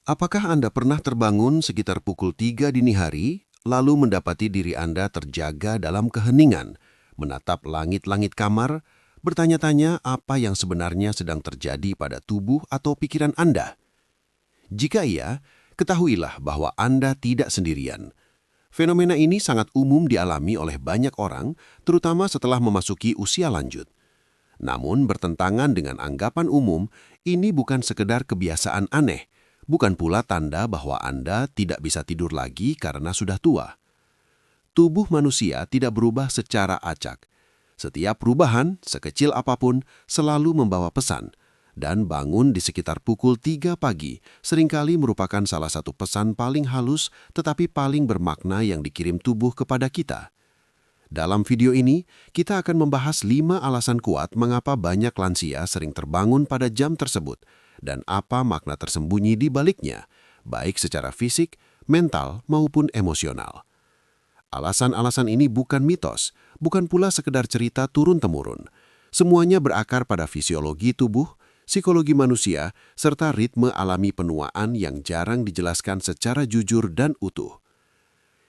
Apakah Anda pernah terbangun sekitar pukul 3 dini hari, lalu mendapati diri Anda terjaga dalam keheningan, menatap langit-langit kamar, bertanya-tanya apa yang sebenarnya sedang terjadi pada tubuh atau pikiran Anda? Jika iya, ketahuilah bahwa Anda tidak sendirian. Fenomena ini sangat umum dialami oleh banyak orang, terutama setelah memasuki usia lanjut. Namun bertentangan dengan anggapan umum, ini bukan sekedar kebiasaan aneh, bukan pula tanda bahwa Anda tidak bisa tidur lagi karena sudah tua. Tubuh manusia tidak berubah secara acak. Setiap perubahan, sekecil apapun, selalu membawa pesan, dan bangun di sekitar pukul 3 pagi seringkali merupakan salah satu pesan paling halus tetapi paling bermakna yang dikirim tubuh kepada kita. Dalam video ini, kita akan membahas 5 alasan kuat mengapa banyak lansia sering terbangun pada jam tersebut dan apa makna tersembunyi di baliknya, baik secara fisik, mental, maupun emosional. Alasan-alasan ini bukan mitos, bukan pula sekedar cerita turun-temurun. Semuanya berakar pada fisiologi tubuh, psikologi manusia, serta ritme alami penuaan yang jarang dijelaskan secara jujur dan utuh.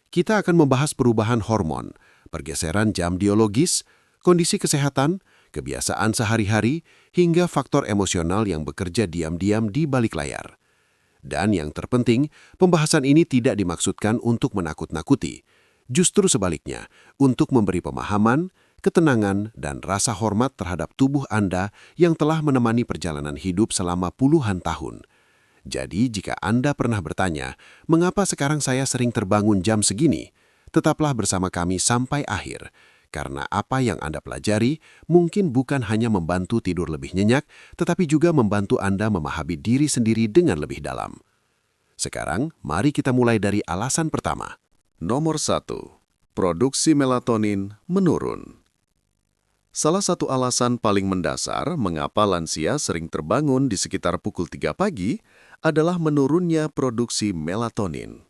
Kita akan membahas perubahan hormon, pergeseran jam biologis, kondisi kesehatan, kebiasaan sehari-hari, hingga faktor emosional yang bekerja diam-diam di balik layar. Dan yang terpenting, pembahasan ini tidak dimaksudkan untuk menakut-nakuti. Justru sebaliknya, untuk memberi pemahaman, ketenangan, dan rasa hormat terhadap tubuh Anda yang telah menemani perjalanan hidup selama puluhan tahun. Jadi, jika Anda pernah bertanya, mengapa sekarang saya sering terbangun jam segini? Tetaplah bersama kami sampai akhir, karena apa yang Anda pelajari mungkin bukan hanya membantu tidur lebih nyenyak, tetapi juga membantu Anda memahami diri sendiri dengan lebih dalam. Sekarang, mari kita mulai dari alasan pertama. Nomor 1. Produksi melatonin menurun. Salah satu alasan paling mendasar mengapa lansia sering terbangun di sekitar pukul 3 pagi adalah menurunnya produksi melatonin.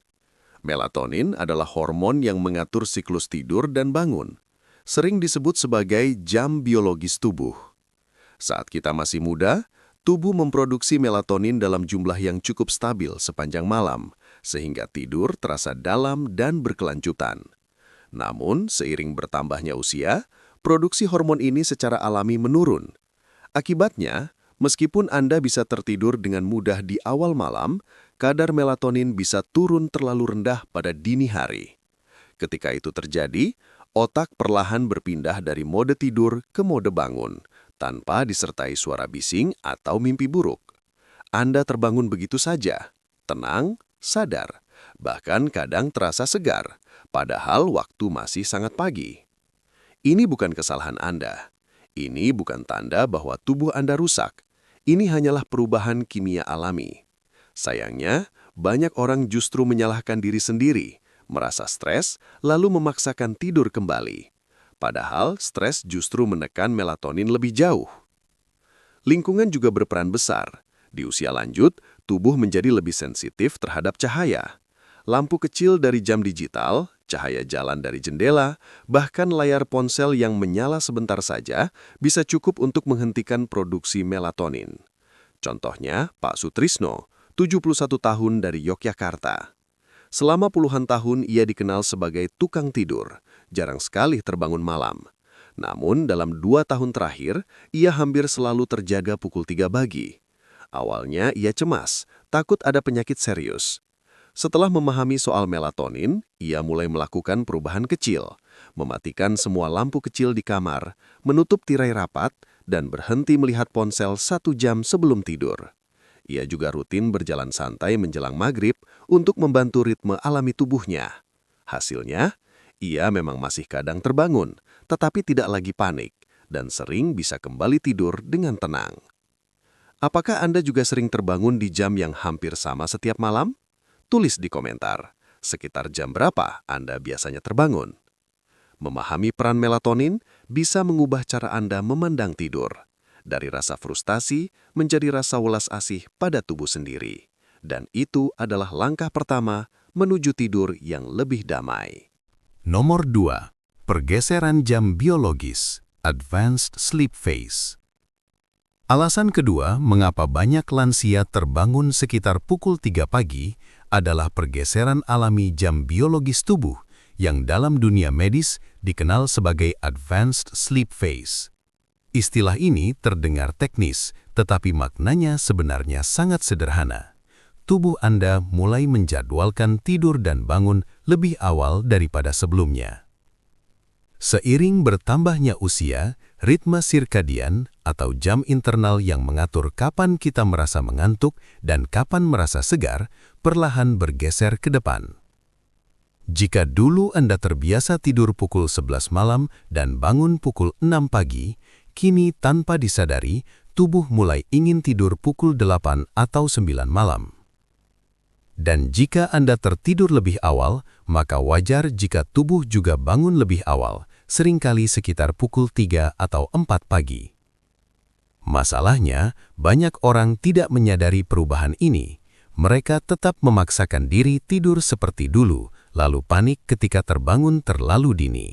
Melatonin adalah hormon yang mengatur siklus tidur dan bangun, sering disebut sebagai jam biologis tubuh. Saat kita masih muda, tubuh memproduksi melatonin dalam jumlah yang cukup stabil sepanjang malam, sehingga tidur terasa dalam dan berkelanjutan. Namun, seiring bertambahnya usia, produksi hormon ini secara alami menurun. Akibatnya, meskipun Anda bisa tertidur dengan mudah di awal malam, kadar melatonin bisa turun terlalu rendah pada dini hari. Ketika itu terjadi, otak perlahan berpindah dari mode tidur ke mode bangun, tanpa disertai suara bising atau mimpi buruk. Anda terbangun begitu saja, tenang, sadar, bahkan kadang terasa segar, padahal waktu masih sangat pagi. Ini bukan kesalahan Anda. Ini bukan tanda bahwa tubuh Anda rusak. Ini hanyalah perubahan kimia alami. Sayangnya, banyak orang justru menyalahkan diri sendiri, merasa stres, lalu memaksakan tidur kembali. Padahal stres justru menekan melatonin lebih jauh. Lingkungan juga berperan besar. Di usia lanjut, tubuh menjadi lebih sensitif terhadap cahaya. Lampu kecil dari jam digital, cahaya jalan dari jendela, bahkan layar ponsel yang menyala sebentar saja bisa cukup untuk menghentikan produksi melatonin. Contohnya, Pak Sutrisno, 71 tahun dari Yogyakarta. Selama puluhan tahun ia dikenal sebagai tukang tidur, jarang sekali terbangun malam. Namun dalam 2 tahun terakhir, ia hampir selalu terjaga pukul 3 pagi. Awalnya ia cemas, takut ada penyakit serius. Setelah memahami soal melatonin, ia mulai melakukan perubahan kecil, mematikan semua lampu kecil di kamar, menutup tirai rapat, dan berhenti melihat ponsel 1 jam sebelum tidur. Ia juga rutin berjalan santai menjelang maghrib untuk membantu ritme alami tubuhnya. Hasilnya, ia memang masih kadang terbangun, tetapi tidak lagi panik, dan sering bisa kembali tidur dengan tenang. Apakah Anda juga sering terbangun di jam yang hampir sama setiap malam? Tulis di komentar, sekitar jam berapa Anda biasanya terbangun. Memahami peran melatonin bisa mengubah cara Anda memandang tidur, dari rasa frustasi menjadi rasa welas asih pada tubuh sendiri. Dan itu adalah langkah pertama menuju tidur yang lebih damai. Nomor 2. Pergeseran jam biologis, Advanced Sleep Phase. Alasan kedua mengapa banyak lansia terbangun sekitar pukul 3 pagi adalah pergeseran alami jam biologis tubuh yang dalam dunia medis dikenal sebagai advanced sleep phase. Istilah ini terdengar teknis, tetapi maknanya sebenarnya sangat sederhana. Tubuh Anda mulai menjadwalkan tidur dan bangun lebih awal daripada sebelumnya. Seiring bertambahnya usia, ritme sirkadian atau jam internal yang mengatur kapan kita merasa mengantuk dan kapan merasa segar, perlahan bergeser ke depan. Jika dulu Anda terbiasa tidur pukul 11 malam dan bangun pukul 6 pagi, kini tanpa disadari, tubuh mulai ingin tidur pukul 8 atau 9 malam. Dan jika Anda tertidur lebih awal, maka wajar jika tubuh juga bangun lebih awal, seringkali sekitar pukul 3 atau 4 pagi. Masalahnya, banyak orang tidak menyadari perubahan ini. Mereka tetap memaksakan diri tidur seperti dulu, lalu panik ketika terbangun terlalu dini.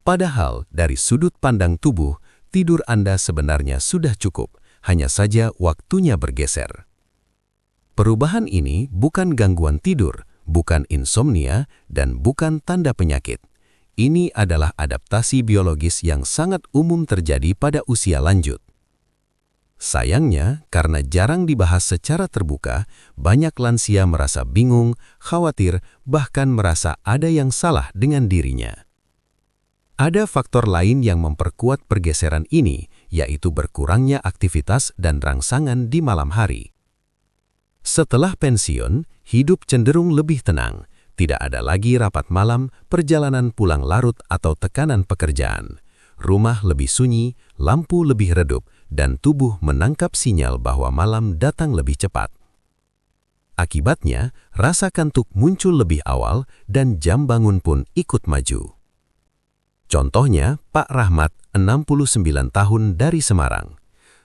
Padahal, dari sudut pandang tubuh, tidur Anda sebenarnya sudah cukup, hanya saja waktunya bergeser. Perubahan ini bukan gangguan tidur, bukan insomnia, dan bukan tanda penyakit. Ini adalah adaptasi biologis yang sangat umum terjadi pada usia lanjut. Sayangnya, karena jarang dibahas secara terbuka, banyak lansia merasa bingung, khawatir, bahkan merasa ada yang salah dengan dirinya. Ada faktor lain yang memperkuat pergeseran ini, yaitu berkurangnya aktivitas dan rangsangan di malam hari. Setelah pensiun, hidup cenderung lebih tenang. Tidak ada lagi rapat malam, perjalanan pulang larut atau tekanan pekerjaan. Rumah lebih sunyi, lampu lebih redup, dan tubuh menangkap sinyal bahwa malam datang lebih cepat. Akibatnya, rasa kantuk muncul lebih awal dan jam bangun pun ikut maju. Contohnya, Pak Rahmat, 69 tahun dari Semarang.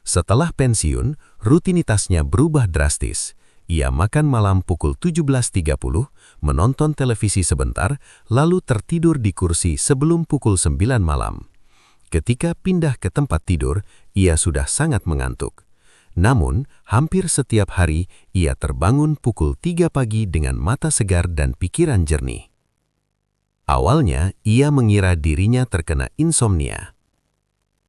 Setelah pensiun, rutinitasnya berubah drastis. Ia makan malam pukul 17.30, menonton televisi sebentar, lalu tertidur di kursi sebelum pukul 9 malam. Ketika pindah ke tempat tidur, ia sudah sangat mengantuk. Namun, hampir setiap hari ia terbangun pukul 3 pagi dengan mata segar dan pikiran jernih. Awalnya, ia mengira dirinya terkena insomnia.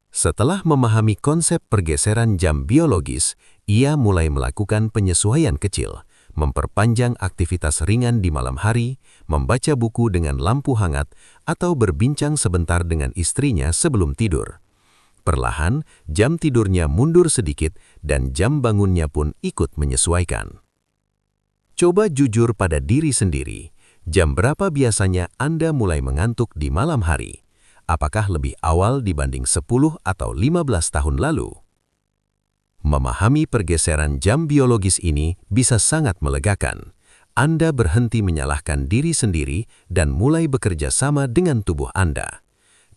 Setelah memahami konsep pergeseran jam biologis, ia mulai melakukan penyesuaian kecil, memperpanjang aktivitas ringan di malam hari, membaca buku dengan lampu hangat, atau berbincang sebentar dengan istrinya sebelum tidur. Perlahan, jam tidurnya mundur sedikit dan jam bangunnya pun ikut menyesuaikan. Coba jujur pada diri sendiri, jam berapa biasanya Anda mulai mengantuk di malam hari? Apakah lebih awal dibanding 10 atau 15 tahun lalu? Memahami pergeseran jam biologis ini bisa sangat melegakan. Anda berhenti menyalahkan diri sendiri dan mulai bekerja sama dengan tubuh Anda.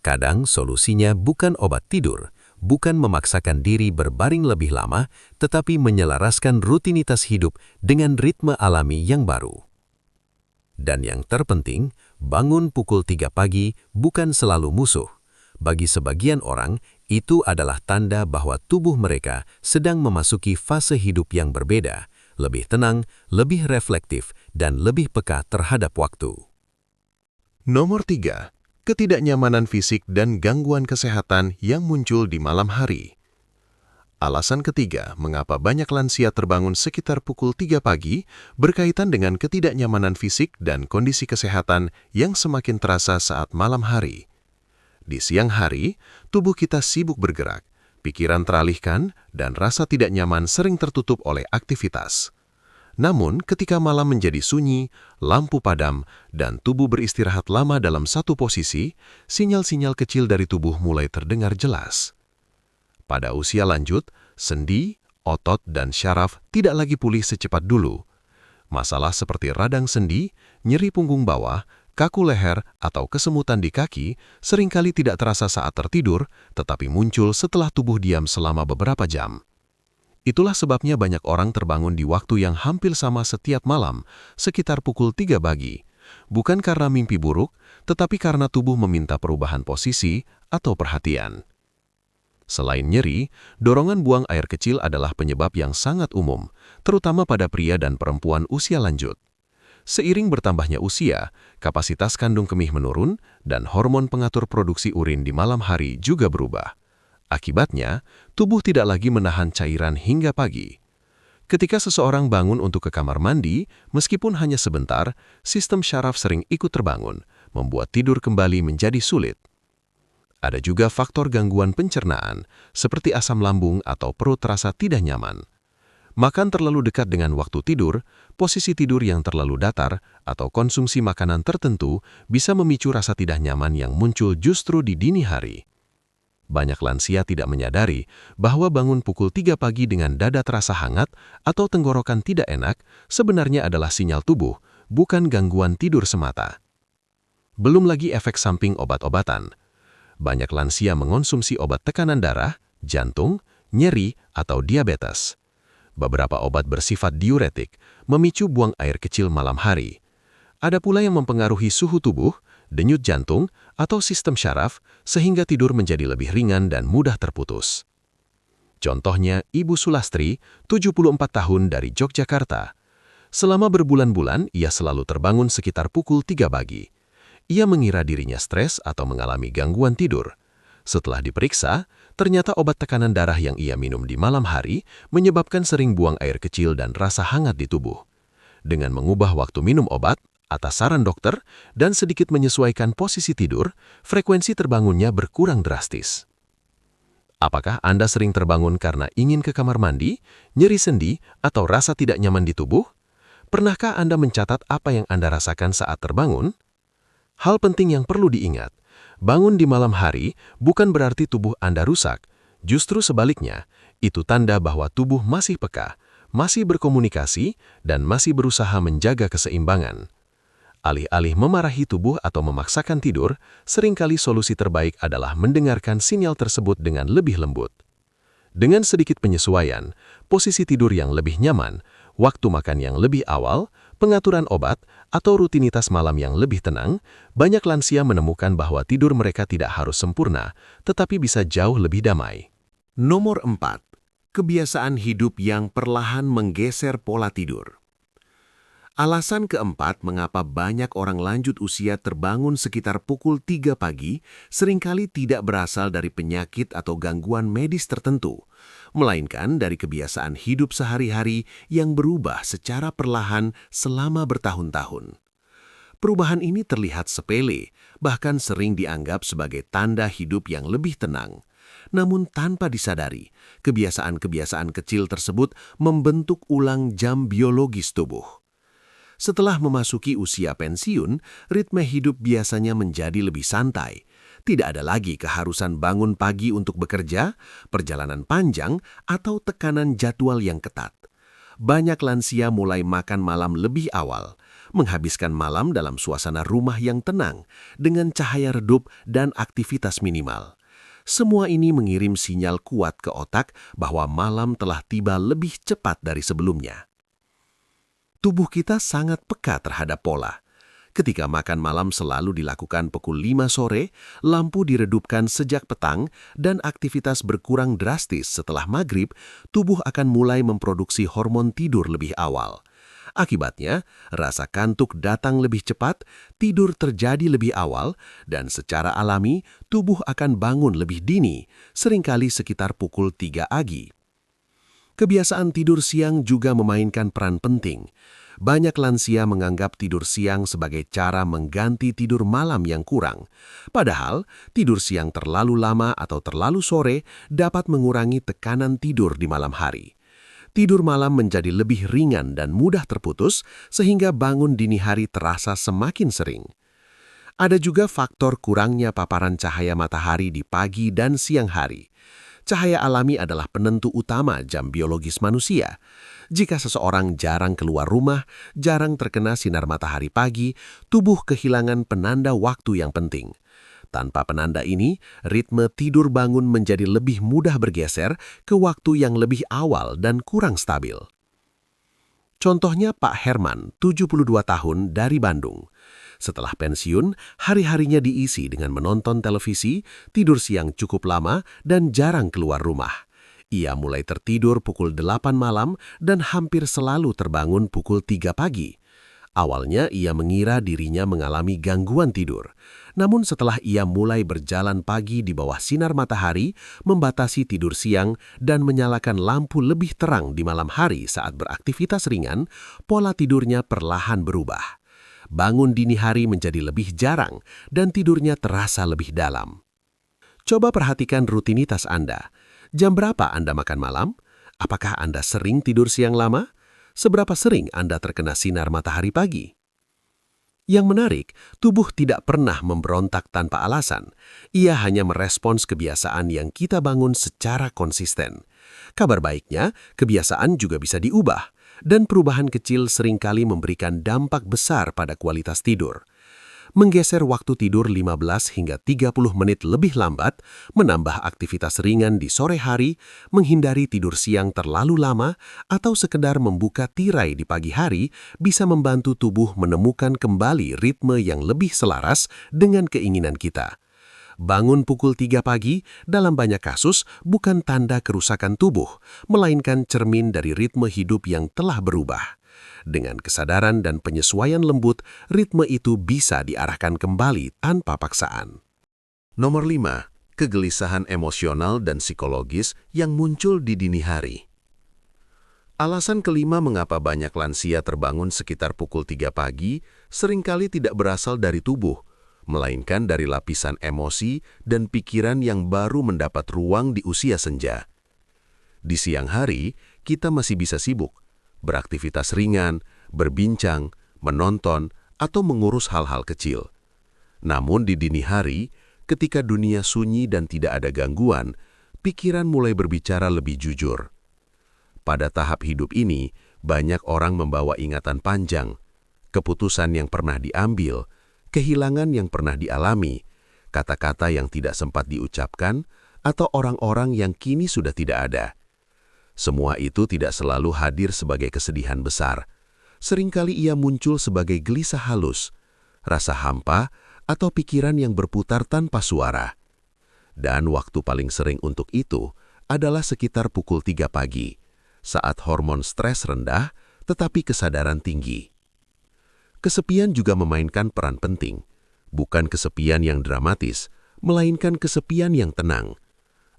Kadang solusinya bukan obat tidur, bukan memaksakan diri berbaring lebih lama, tetapi menyelaraskan rutinitas hidup dengan ritme alami yang baru. Dan yang terpenting, bangun pukul 3 pagi bukan selalu musuh. Bagi sebagian orang, itu adalah tanda bahwa tubuh mereka sedang memasuki fase hidup yang berbeda, lebih tenang, lebih reflektif, dan lebih peka terhadap waktu. Nomor 3. Ketidaknyamanan fisik dan gangguan kesehatan yang muncul di malam hari. Alasan ketiga mengapa banyak lansia terbangun sekitar pukul 3 pagi berkaitan dengan ketidaknyamanan fisik dan kondisi kesehatan yang semakin terasa saat malam hari. Di siang hari, tubuh kita sibuk bergerak, pikiran teralihkan, dan rasa tidak nyaman sering tertutup oleh aktivitas. Namun, ketika malam menjadi sunyi, lampu padam, dan tubuh beristirahat lama dalam satu posisi, sinyal-sinyal kecil dari tubuh mulai terdengar jelas. Pada usia lanjut, sendi, otot, dan syaraf tidak lagi pulih secepat dulu. Masalah seperti radang sendi, nyeri punggung bawah, kaku leher, atau kesemutan di kaki seringkali tidak terasa saat tertidur, tetapi muncul setelah tubuh diam selama beberapa jam. Itulah sebabnya banyak orang terbangun di waktu yang hampir sama setiap malam, sekitar pukul 3 pagi. Bukan karena mimpi buruk, tetapi karena tubuh meminta perubahan posisi atau perhatian. Selain nyeri, dorongan buang air kecil adalah penyebab yang sangat umum, terutama pada pria dan perempuan usia lanjut. Seiring bertambahnya usia, kapasitas kandung kemih menurun dan hormon pengatur produksi urin di malam hari juga berubah. Akibatnya, tubuh tidak lagi menahan cairan hingga pagi. Ketika seseorang bangun untuk ke kamar mandi, meskipun hanya sebentar, sistem syaraf sering ikut terbangun, membuat tidur kembali menjadi sulit. Ada juga faktor gangguan pencernaan, seperti asam lambung atau perut terasa tidak nyaman. Makan terlalu dekat dengan waktu tidur, posisi tidur yang terlalu datar, atau konsumsi makanan tertentu bisa memicu rasa tidak nyaman yang muncul justru di dini hari. Banyak lansia tidak menyadari bahwa bangun pukul 3 pagi dengan dada terasa hangat atau tenggorokan tidak enak sebenarnya adalah sinyal tubuh, bukan gangguan tidur semata. Belum lagi efek samping obat-obatan. Banyak lansia mengonsumsi obat tekanan darah, jantung, nyeri, atau diabetes. Beberapa obat bersifat diuretik, memicu buang air kecil malam hari. Ada pula yang mempengaruhi suhu tubuh, denyut jantung, atau sistem syaraf, sehingga tidur menjadi lebih ringan dan mudah terputus. Contohnya, Ibu Sulastri, 74 tahun dari Yogyakarta. Selama berbulan-bulan, ia selalu terbangun sekitar pukul 3 pagi. Ia mengira dirinya stres atau mengalami gangguan tidur. Setelah diperiksa, ternyata obat tekanan darah yang ia minum di malam hari menyebabkan sering buang air kecil dan rasa hangat di tubuh. Dengan mengubah waktu minum obat, atas saran dokter, dan sedikit menyesuaikan posisi tidur, frekuensi terbangunnya berkurang drastis. Apakah Anda sering terbangun karena ingin ke kamar mandi, nyeri sendi, atau rasa tidak nyaman di tubuh? Pernahkah Anda mencatat apa yang Anda rasakan saat terbangun? Hal penting yang perlu diingat, bangun di malam hari bukan berarti tubuh Anda rusak. Justru sebaliknya, itu tanda bahwa tubuh masih peka, masih berkomunikasi, dan masih berusaha menjaga keseimbangan. Alih-alih memarahi tubuh atau memaksakan tidur, seringkali solusi terbaik adalah mendengarkan sinyal tersebut dengan lebih lembut. Dengan sedikit penyesuaian, posisi tidur yang lebih nyaman, waktu makan yang lebih awal, pengaturan obat, atau rutinitas malam yang lebih tenang, banyak lansia menemukan bahwa tidur mereka tidak harus sempurna, tetapi bisa jauh lebih damai. Nomor 4. Kebiasaan hidup yang perlahan menggeser pola tidur. Alasan keempat mengapa banyak orang lanjut usia terbangun sekitar pukul 3 pagi seringkali tidak berasal dari penyakit atau gangguan medis tertentu, melainkan dari kebiasaan hidup sehari-hari yang berubah secara perlahan selama bertahun-tahun. Perubahan ini terlihat sepele, bahkan sering dianggap sebagai tanda hidup yang lebih tenang. Namun tanpa disadari, kebiasaan-kebiasaan kecil tersebut membentuk ulang jam biologis tubuh. Setelah memasuki usia pensiun, ritme hidup biasanya menjadi lebih santai. Tidak ada lagi keharusan bangun pagi untuk bekerja, perjalanan panjang, atau tekanan jadwal yang ketat. Banyak lansia mulai makan malam lebih awal, menghabiskan malam dalam suasana rumah yang tenang, dengan cahaya redup dan aktivitas minimal. Semua ini mengirim sinyal kuat ke otak bahwa malam telah tiba lebih cepat dari sebelumnya. Tubuh kita sangat peka terhadap pola. Ketika makan malam selalu dilakukan pukul 5 sore, lampu diredupkan sejak petang, dan aktivitas berkurang drastis setelah maghrib, tubuh akan mulai memproduksi hormon tidur lebih awal. Akibatnya, rasa kantuk datang lebih cepat, tidur terjadi lebih awal, dan secara alami, tubuh akan bangun lebih dini, seringkali sekitar pukul 3 pagi. Kebiasaan tidur siang juga memainkan peran penting. Banyak lansia menganggap tidur siang sebagai cara mengganti tidur malam yang kurang. Padahal, tidur siang terlalu lama atau terlalu sore dapat mengurangi tekanan tidur di malam hari. Tidur malam menjadi lebih ringan dan mudah terputus, sehingga bangun dini hari terasa semakin sering. Ada juga faktor kurangnya paparan cahaya matahari di pagi dan siang hari. Cahaya alami adalah penentu utama jam biologis manusia. Jika seseorang jarang keluar rumah, jarang terkena sinar matahari pagi, tubuh kehilangan penanda waktu yang penting. Tanpa penanda ini, ritme tidur bangun menjadi lebih mudah bergeser ke waktu yang lebih awal dan kurang stabil. Contohnya Pak Herman, 72 tahun, dari Bandung. Setelah pensiun, hari-harinya diisi dengan menonton televisi, tidur siang cukup lama, dan jarang keluar rumah. Ia mulai tertidur pukul 8 malam dan hampir selalu terbangun pukul 3 pagi. Awalnya ia mengira dirinya mengalami gangguan tidur. Namun setelah ia mulai berjalan pagi di bawah sinar matahari, membatasi tidur siang, dan menyalakan lampu lebih terang di malam hari saat beraktivitas ringan, pola tidurnya perlahan berubah. Bangun dini hari menjadi lebih jarang dan tidurnya terasa lebih dalam. Coba perhatikan rutinitas Anda. Jam berapa Anda makan malam? Apakah Anda sering tidur siang lama? Seberapa sering Anda terkena sinar matahari pagi? Yang menarik, tubuh tidak pernah memberontak tanpa alasan. Ia hanya merespons kebiasaan yang kita bangun secara konsisten. Kabar baiknya, kebiasaan juga bisa diubah, dan perubahan kecil seringkali memberikan dampak besar pada kualitas tidur. Menggeser waktu tidur 15 hingga 30 menit lebih lambat, menambah aktivitas ringan di sore hari, menghindari tidur siang terlalu lama, atau sekedar membuka tirai di pagi hari bisa membantu tubuh menemukan kembali ritme yang lebih selaras dengan keinginan kita. Bangun pukul 3 pagi dalam banyak kasus bukan tanda kerusakan tubuh, melainkan cermin dari ritme hidup yang telah berubah. Dengan kesadaran dan penyesuaian lembut, ritme itu bisa diarahkan kembali tanpa paksaan. Nomor 5. Kegelisahan emosional dan psikologis yang muncul di dini hari. Alasan kelima mengapa banyak lansia terbangun sekitar pukul 3 pagi seringkali tidak berasal dari tubuh, melainkan dari lapisan emosi dan pikiran yang baru mendapat ruang di usia senja. Di siang hari, kita masih bisa sibuk, beraktivitas ringan, berbincang, menonton, atau mengurus hal-hal kecil. Namun di dini hari, ketika dunia sunyi dan tidak ada gangguan, pikiran mulai berbicara lebih jujur. Pada tahap hidup ini, banyak orang membawa ingatan panjang, keputusan yang pernah diambil, kehilangan yang pernah dialami, kata-kata yang tidak sempat diucapkan, atau orang-orang yang kini sudah tidak ada. Semua itu tidak selalu hadir sebagai kesedihan besar. Seringkali ia muncul sebagai gelisah halus, rasa hampa, atau pikiran yang berputar tanpa suara. Dan waktu paling sering untuk itu adalah sekitar pukul 3 pagi, saat hormon stres rendah tetapi kesadaran tinggi. Kesepian juga memainkan peran penting, bukan kesepian yang dramatis, melainkan kesepian yang tenang.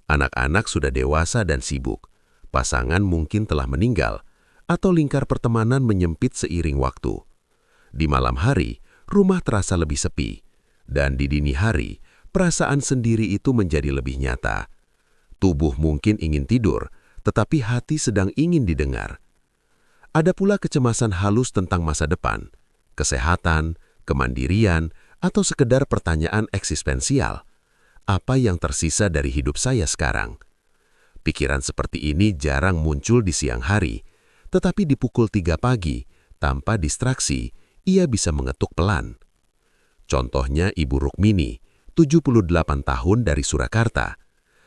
Anak-anak sudah dewasa dan sibuk. Pasangan mungkin telah meninggal, atau lingkar pertemanan menyempit seiring waktu. Di malam hari, rumah terasa lebih sepi, dan di dini hari, perasaan sendiri itu menjadi lebih nyata. Tubuh mungkin ingin tidur, tetapi hati sedang ingin didengar. Ada pula kecemasan halus tentang masa depan, kesehatan, kemandirian, atau sekedar pertanyaan eksistensial. Apa yang tersisa dari hidup saya sekarang? Pikiran seperti ini jarang muncul di siang hari, tetapi di pukul 3 pagi, tanpa distraksi, ia bisa mengetuk pelan. Contohnya Ibu Rukmini, 78 tahun dari Surakarta.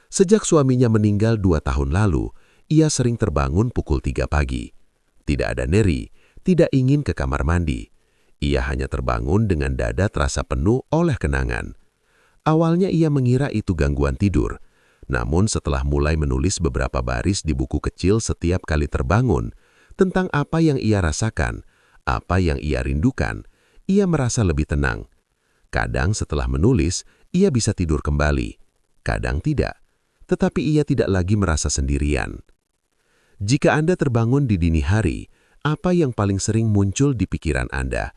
Sejak suaminya meninggal 2 tahun lalu, ia sering terbangun pukul 3 pagi. Tidak ada neri, tidak ingin ke kamar mandi. Ia hanya terbangun dengan dada terasa penuh oleh kenangan. Awalnya ia mengira itu gangguan tidur. Namun setelah mulai menulis beberapa baris di buku kecil setiap kali terbangun, tentang apa yang ia rasakan, apa yang ia rindukan, ia merasa lebih tenang. Kadang setelah menulis, ia bisa tidur kembali. Kadang tidak, tetapi ia tidak lagi merasa sendirian. Jika Anda terbangun di dini hari, apa yang paling sering muncul di pikiran Anda?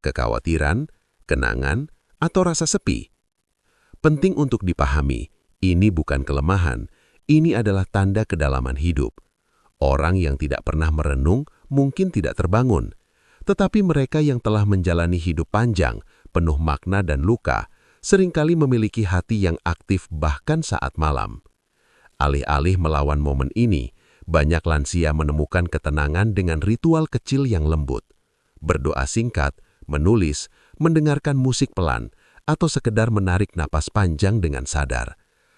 Kekhawatiran, kenangan, atau rasa sepi? Penting untuk dipahami, ini bukan kelemahan, ini adalah tanda kedalaman hidup. Orang yang tidak pernah merenung mungkin tidak terbangun, tetapi mereka yang telah menjalani hidup panjang, penuh makna dan luka, seringkali memiliki hati yang aktif bahkan saat malam. Alih-alih melawan momen ini, banyak lansia menemukan ketenangan dengan ritual kecil yang lembut. Berdoa singkat, menulis, mendengarkan musik pelan, atau sekedar menarik napas panjang dengan sadar.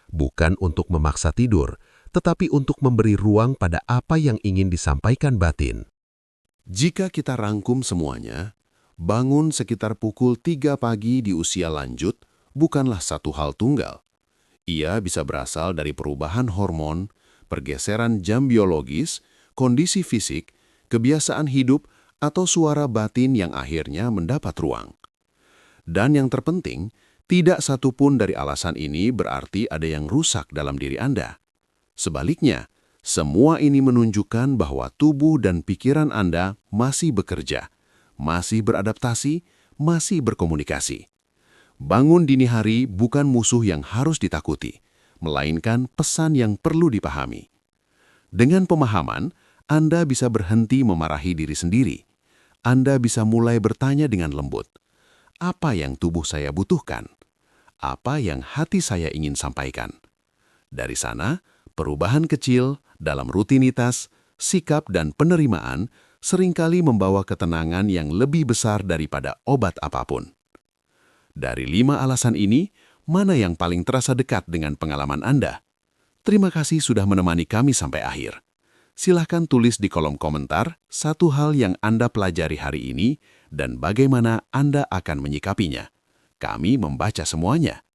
Bukan untuk memaksa tidur, tetapi untuk memberi ruang pada apa yang ingin disampaikan batin. Jika kita rangkum semuanya, Bangun sekitar pukul 3 pagi di usia lanjut bukanlah satu hal tunggal. Ia bisa berasal dari perubahan hormon, pergeseran jam biologis, kondisi fisik, kebiasaan hidup, atau suara batin yang akhirnya mendapat ruang. Dan yang terpenting, tidak satupun dari alasan ini berarti ada yang rusak dalam diri Anda. Sebaliknya, semua ini menunjukkan bahwa tubuh dan pikiran Anda masih bekerja, masih beradaptasi, masih berkomunikasi. Bangun dini hari bukan musuh yang harus ditakuti, melainkan pesan yang perlu dipahami. Dengan pemahaman, Anda bisa berhenti memarahi diri sendiri. Anda bisa mulai bertanya dengan lembut, apa yang tubuh saya butuhkan? Apa yang hati saya ingin sampaikan? Dari sana, perubahan kecil dalam rutinitas, sikap, dan penerimaan seringkali membawa ketenangan yang lebih besar daripada obat apapun. Dari 5 alasan ini, mana yang paling terasa dekat dengan pengalaman Anda? Terima kasih sudah menemani kami sampai akhir. Silahkan tulis di kolom komentar satu hal yang Anda pelajari hari ini dan bagaimana Anda akan menyikapinya. Kami membaca semuanya.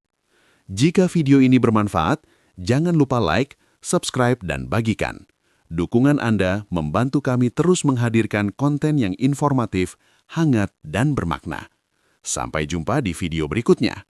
Jika video ini bermanfaat, jangan lupa like, subscribe, dan bagikan. Dukungan Anda membantu kami terus menghadirkan konten yang informatif, hangat, dan bermakna. Sampai jumpa di video berikutnya.